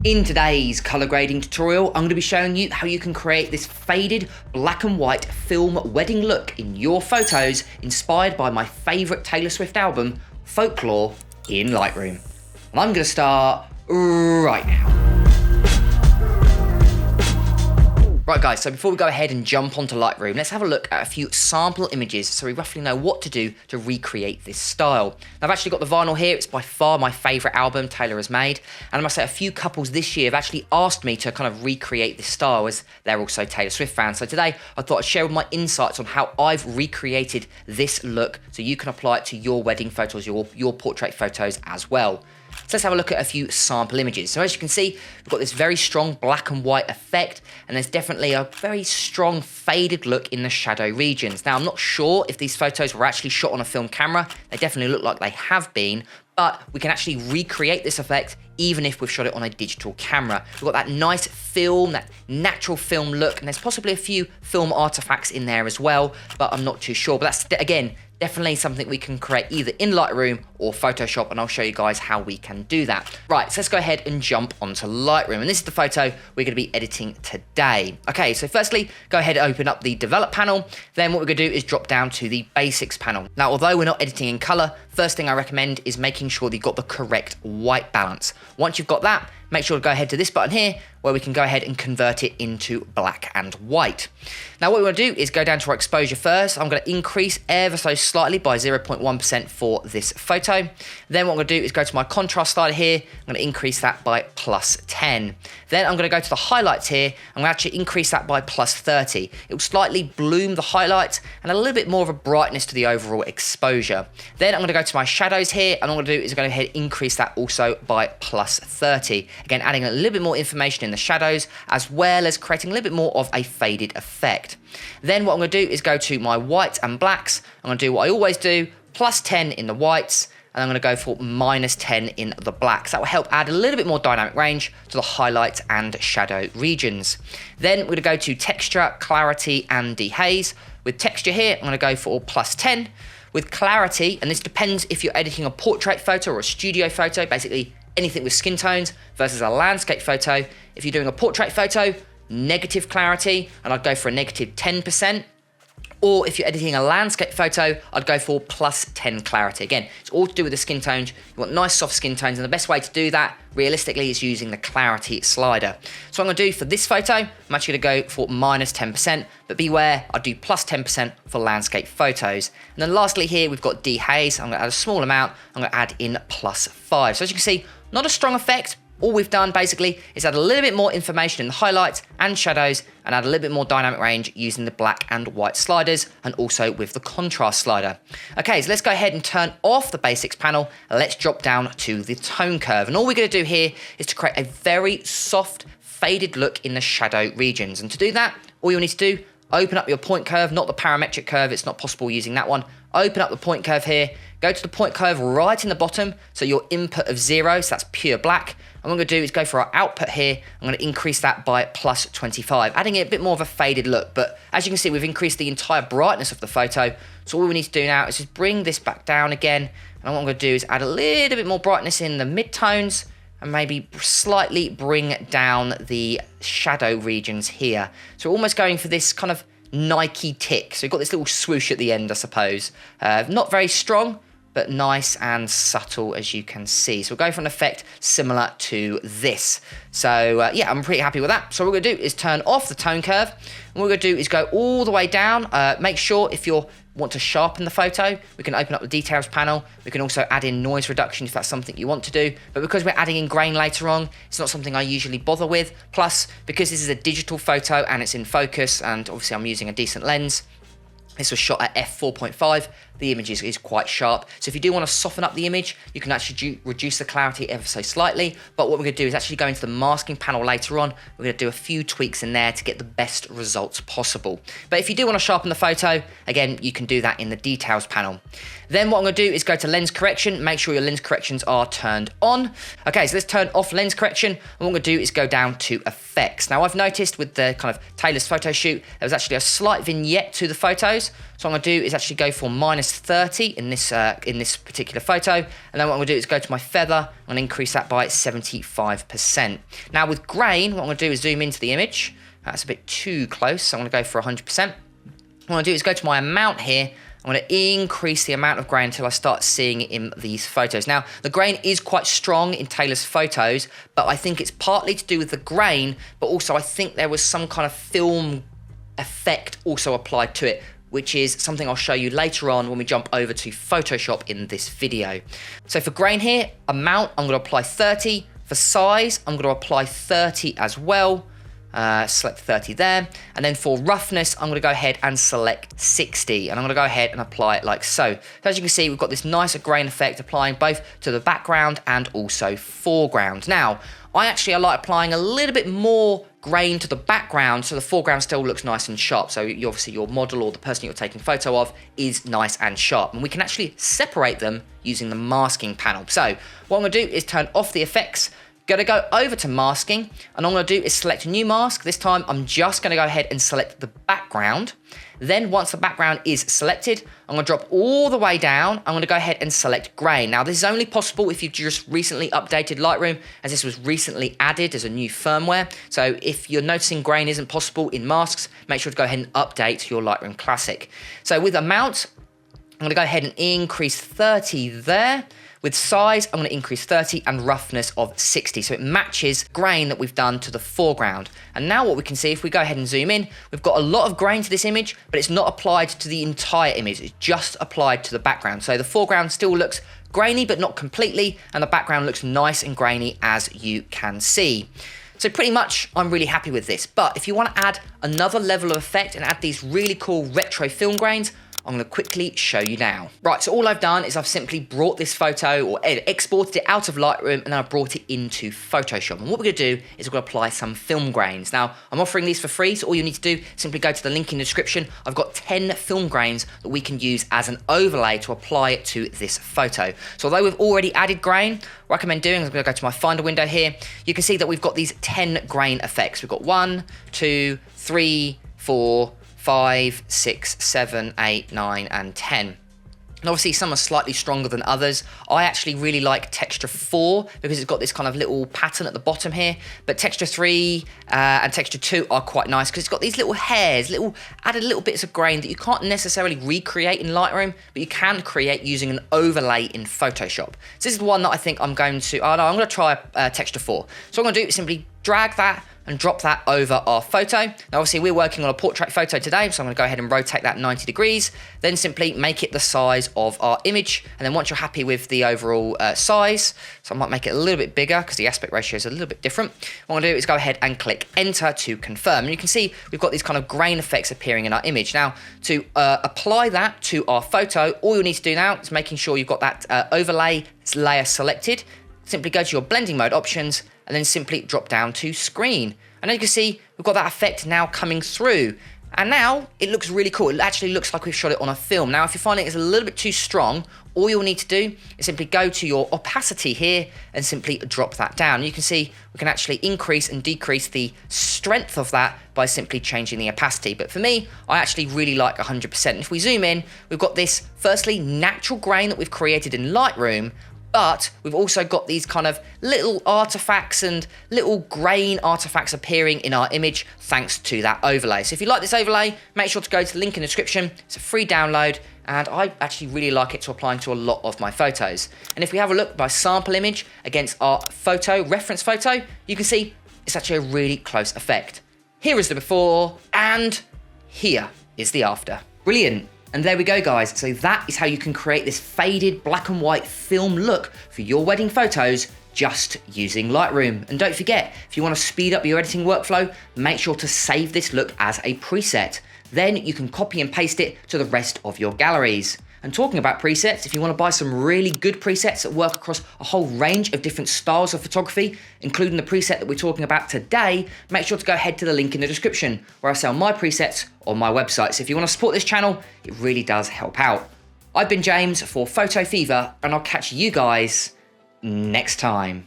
In today's colour grading tutorial, I'm going to be showing you how you can create this faded black and white film wedding look in your photos inspired by my favourite Taylor Swift album, Folklore, in Lightroom. And I'm going to start right now. Right guys, so before we go ahead and jump onto Lightroom, let's have a look at a few sample images so we roughly know what to do to recreate this style. Now, I've actually got the vinyl here. It's by far my favourite album Taylor has made, and I must say a few couples this year have actually asked me to kind of recreate this style as they're also Taylor Swift fans. So today I thought I'd share my insights on how I've recreated this look so you can apply it to your wedding photos, your portrait photos as well. So let's have a look at a few sample images. So as you can see, we've got this very strong black and white effect, and there's definitely a very strong faded look in the shadow regions. Now, I'm not sure if these photos were actually shot on a film camera. They definitely look like they have been, but we can actually recreate this effect even if we've shot it on a digital camera. We've got that nice film, that natural film look, and there's possibly a few film artifacts in there as well, but I'm not too sure. But that's, again, definitely something we can create either in Lightroom or Photoshop, and I'll show you guys how we can do that. Right, so let's go ahead and jump onto Lightroom, and this is the photo we're going to be editing today. Okay, so firstly, go ahead and open up the Develop panel. Then what we're going to do is drop down to the Basics panel. Now, although we're not editing in color, first thing I recommend is making sure that you've got the correct white balance. Once you've got that, make sure to go ahead to this button here where we can go ahead and convert it into black and white. Now what we want to do is go down to our exposure first. I'm going to increase ever so slightly by 0.1% for this photo. Then what I'm going to do is go to my contrast slider here. I'm going to increase that by +10. Then I'm going to go to the highlights here. I'm going to actually increase that by +30. It will slightly bloom the highlights and a little bit more of a brightness to the overall exposure. Then I'm going to go to my shadows here, and what I'm going to do is go ahead and increase that also by +30. Again, adding a little bit more information in the shadows, as well as creating a little bit more of a faded effect. Then what I'm going to do is go to my whites and blacks. I'm going to do what I always do, +10 in the whites, and I'm going to go for -10 in the blacks. That will help add a little bit more dynamic range to the highlights and shadow regions. Then we're going to go to texture, clarity, and dehaze. With texture here, I'm going to go for +10. With clarity, and this depends if you're editing a portrait photo or a studio photo, basically anything with skin tones versus a landscape photo. If you're doing a portrait photo, negative clarity, and I'd go for a -10%. Or if you're editing a landscape photo, I'd go for +10 clarity. Again, it's all to do with the skin tones. You want nice soft skin tones, and the best way to do that, realistically, is using the clarity slider. So what I'm going to do for this photo, I'm actually going to go for -10%, but beware, I do +10% for landscape photos. And then lastly here, we've got dehaze. I'm going to add a small amount. I'm going to add in +5. So as you can see, not a strong effect. All we've done basically is add a little bit more information in the highlights and shadows and add a little bit more dynamic range using the black and white sliders and also with the contrast slider. Okay, so let's go ahead and turn off the basics panel and let's drop down to the tone curve. And all we're going to do here is to create a very soft faded look in the shadow regions. And to do that, all you'll need to do, open up your point curve, not the parametric curve. It's not possible using that one. Open up the point curve here, go to the point curve right in the bottom, so your input of 0, so that's pure black. And what I'm going to do is go for our output here. I'm going to increase that by +25, adding it a bit more of a faded look. But as you can see, we've increased the entire brightness of the photo. So all we need to do now is just bring this back down again. And what I'm going to do is add a little bit more brightness in the mid-tones and maybe slightly bring down the shadow regions here. So we're almost going for this kind of Nike tick. So we've got this little swoosh at the end, I suppose. Not very strong, but nice and subtle, as you can see. So we'll go for an effect similar to this. So yeah, I'm pretty happy with that. So what we're going to do is turn off the tone curve. And what we're going to do is go all the way down. Make sure if you want to sharpen the photo, we can open up the details panel. We can also add in noise reduction if that's something you want to do. But because we're adding in grain later on, it's not something I usually bother with. Plus, because this is a digital photo and it's in focus, and obviously I'm using a decent lens, this was shot at f4.5. The image is quite sharp. So if you do want to soften up the image, you can actually reduce the clarity ever so slightly. But what we're going to do is actually go into the masking panel later on. We're going to do a few tweaks in there to get the best results possible. But if you do want to sharpen the photo, again, you can do that in the details panel. Then what I'm going to do is go to lens correction. Make sure your lens corrections are turned on. Okay, so let's turn off lens correction. And what I'm going to do is go down to effects. Now I've noticed with the kind of Taylor's photo shoot, there was actually a slight vignette to the photos. So what I'm going to do is actually go for -5 roughness 30 in this particular photo. And then what I'm gonna do is go to my feather and increase that by 75%. Now with grain, what I'm gonna do is zoom into the image. That's a bit too close, so I'm gonna go for 100%. What I'm gonna do is go to my amount here. I'm going to increase the amount of grain until I start seeing it in these photos. Now, the grain is quite strong in Taylor's photos, but I think it's partly to do with the grain, but also I think there was some kind of film effect also applied to it, which is something I'll show you later on when we jump over to Photoshop in this video. So for grain here, amount, I'm going to apply 30. For size, I'm going to apply 30 as well. Select 30 there, and then for roughness I'm going to go ahead and select 60, and I'm going to go ahead and apply it like so. So as you can see, we've got this nice grain effect applying both to the background and also foreground. Now I like applying a little bit more grain to the background so the foreground still looks nice and sharp, so obviously your model or the person you're taking a photo of is nice and sharp, and we can actually separate them using the masking panel. So what I'm going to do is turn off the effects. Gonna go over to masking, and all I'm gonna do is select a new mask. This time I'm just gonna go ahead and select the background. Then once the background is selected, I'm gonna drop all the way down. I'm gonna go ahead and select grain. Now this is only possible if you've just recently updated Lightroom, as this was recently added as a new firmware. So if you're noticing grain isn't possible in masks, make sure to go ahead and update your Lightroom Classic. So with amount, I'm gonna go ahead and increase 30 there. With size, I'm going to increase 30 and roughness of 60. So it matches grain that we've done to the foreground. And now what we can see, if we go ahead and zoom in, we've got a lot of grain to this image, but it's not applied to the entire image. It's just applied to the background. So the foreground still looks grainy, but not completely. And the background looks nice and grainy, as you can see. So pretty much, I'm really happy with this. But if you want to add another level of effect and add these really cool retro film grains, I'm going to quickly show you now. Right, so all I've done is I've simply brought this photo or exported it out of Lightroom, and then I brought it into Photoshop. And what we're going to do is we're going to apply some film grains. Now, I'm offering these for free, so all you need to do is simply go to the link in the description. I've got 10 film grains that we can use as an overlay to apply it to this photo. So although we've already added grain, what I recommend doing is I'm going to go to my Finder window here. You can see that we've got these 10 grain effects. We've got 1, 2, 3, 4, 5, 6, 7, 8, 9, and 10. And obviously some are slightly stronger than others. I actually really like texture 4 because it's got this kind of little pattern at the bottom here. But texture 3 and texture 2 are quite nice because it's got these little hairs, added little bits of grain that you can't necessarily recreate in Lightroom, but you can create using an overlay in Photoshop. So this is the one that I think I'm going to, I'm going to try texture 4. So what I'm going to do is simply drag that and drop that over our photo. Now obviously we're working on a portrait photo today, so I'm gonna go ahead and rotate that 90 degrees, then simply make it the size of our image. And then once you're happy with the overall size, so I might make it a little bit bigger because the aspect ratio is a little bit different. What I'm gonna do is go ahead and click enter to confirm. And you can see we've got these kind of grain effects appearing in our image. Now to apply that to our photo, all you need to do now is making sure you've got that overlay layer selected. Simply go to your blending mode options and then simply drop down to screen. And as you can see, we've got that effect now coming through. And now it looks really cool. It actually looks like we've shot it on a film. Now, if you're finding it's a little bit too strong, all you'll need to do is simply go to your opacity here and simply drop that down. You can see we can actually increase and decrease the strength of that by simply changing the opacity. But for me, I actually really like 100%. And if we zoom in, we've got this, firstly, natural grain that we've created in Lightroom, but we've also got these kind of little artifacts and little grain artifacts appearing in our image thanks to that overlay. So if you like this overlay, make sure to go to the link in the description. It's a free download, and I actually really like it to apply to a lot of my photos. And if we have a look by sample image against our photo, reference photo, you can see it's actually a really close effect. Here is the before, and here is the after. Brilliant. And there we go, guys. So that is how you can create this faded black and white film look for your wedding photos just using Lightroom. And don't forget, if you want to speed up your editing workflow, make sure to save this look as a preset. Then you can copy and paste it to the rest of your galleries. And talking about presets, if you want to buy some really good presets that work across a whole range of different styles of photography, including the preset that we're talking about today, make sure to go ahead to the link in the description where I sell my presets on my website. So if you want to support this channel, it really does help out. I've been James for Photo Fever, and I'll catch you guys next time.